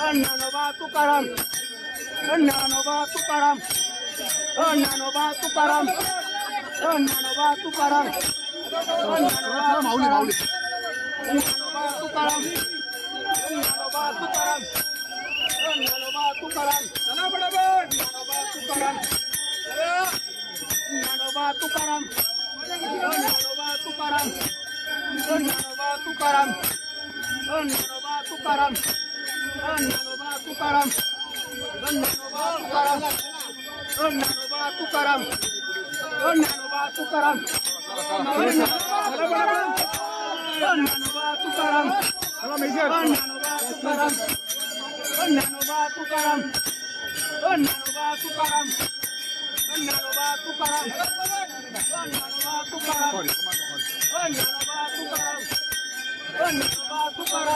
ज्ञानोबा तुकाराम, ज्ञानोबा तुकाराम, ज्ञानोबा तुकाराम, ज्ञानोबा तुकाराम, माऊली माऊली ज्ञानोबा तुकाराम, ज्ञानोबा तुकाराम, ज्ञानोबा तुकाराम, चला बरोबर ज्ञानोबा तुकाराम, ज्ञानोबा तुकाराम, ज्ञानोबा तुकाराम, ज्ञानोबा तुकाराम, ज्ञानोबा तुकाराम, ज्ञानोबा तुकाराम, ज्ञानोबा तुकाराम, ज्ञानोबा तुकाराम, ज्ञानोबा तुकाराम, ज्ञानोबा तुकाराम, चला मेजर ज्ञानोबा तुकाराम, ज्ञानोबा तुकाराम, ज्ञानोबा तुकाराम, ज्ञानोबा तुकाराम, ज्ञानोबा तुकाराम, ज्ञानोबा तुकाराम, ज्ञानोबा तुकाराम,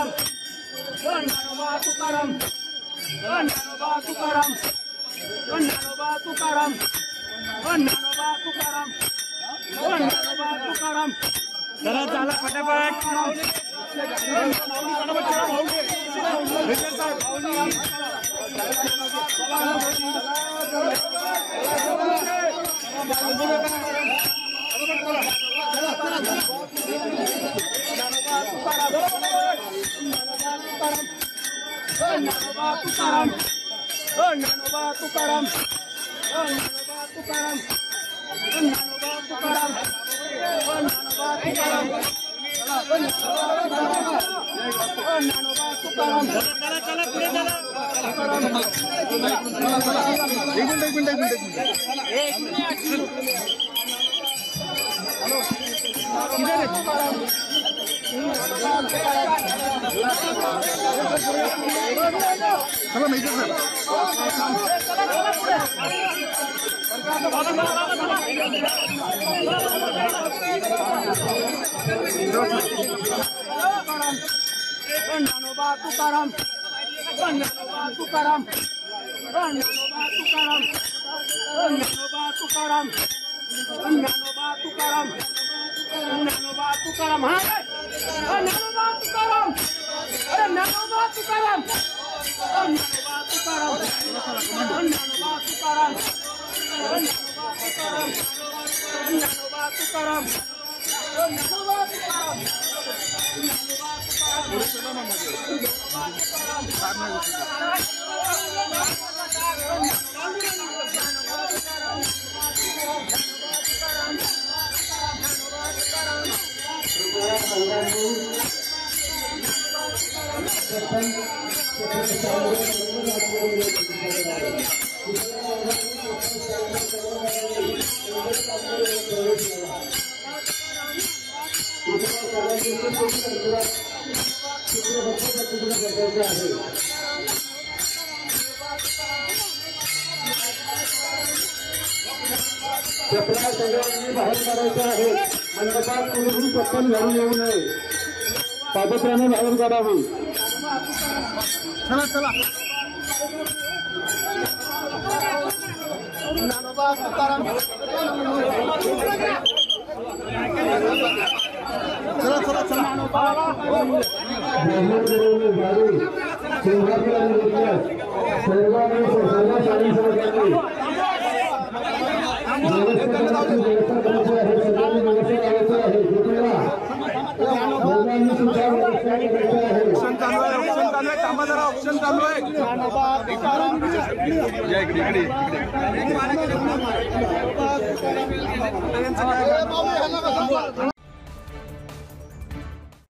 ज्ञानोबा तुकाराम, ज्ञानोबा तुकाराम, ज्ञानोबा तुकाराम, ज्ञानोबा तुकाराम, ज्ञानोबा तुकाराम, चला चला फटाफट ज्ञानोबा तुकाराम, ज्ञानोबा तुकाराम, ज्ञानोबा तुकाराम, ज्ञानोबा तुकाराम, ज्ञानोबा तुकाराम, ज्ञानोबा तुकाराम, चला चला पुढे चला एक मिनिट चला मेजर सर ज्ञानोबा तुकाराम, ज्ञानोबा तुकाराम, ज्ञानोबा तुकाराम, ज्ञानोबा तुकाराम, ज्ञानोबा तुकाराम, ज्ञानोबा तुकाराम, हा ज्ञानोबा तुकाराम, अरे ज्ञानोबा तुकाराम, ज्ञानोबा तुकाराम, ज्ञानोबा तुकाराम, ज्ञानोबा तुकाराम, ज्ञानोबा तुकाराम, ज्ञानोबा तुकाराम, चपला सगळ्यांनी बाहेर काढायचं आहे. मंडपात कोणी चप्पल घालून येऊ नये. पादत्राणे बाहेर काढावी. चला चला ज्ञानोबा तुकाराम, चला चला चला ऑप्शन चालू आहे थांबा जरा ऑप्शन चालू आहे ज्ञानोबा तुकाराम, इकडे